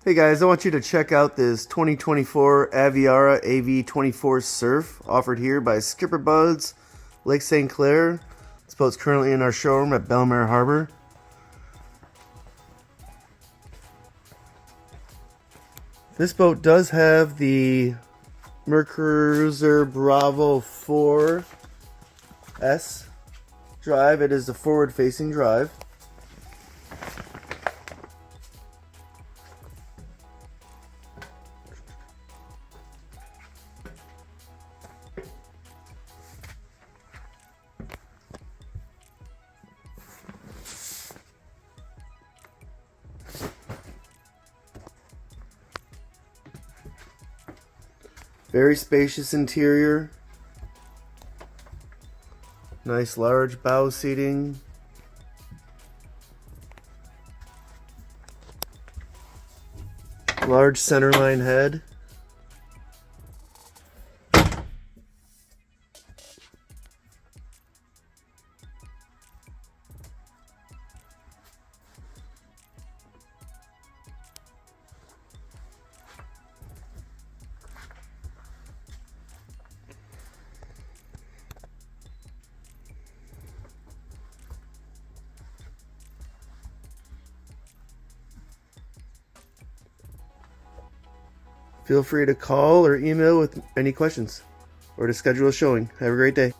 Hey guys, I want you to check out this 2024 Aviara AV28 Surf offered here by SkipperBud's, Lake St. Clair. This boat's currently in our showroom at Belle Harbor. This boat does have the MERCRUISER Bravo 4S drive. It is the forward-facing drive. Very spacious interior. Nice large bow seating. Large centerline head. Feel free to call or email with any questions or to schedule a showing. Have a great day.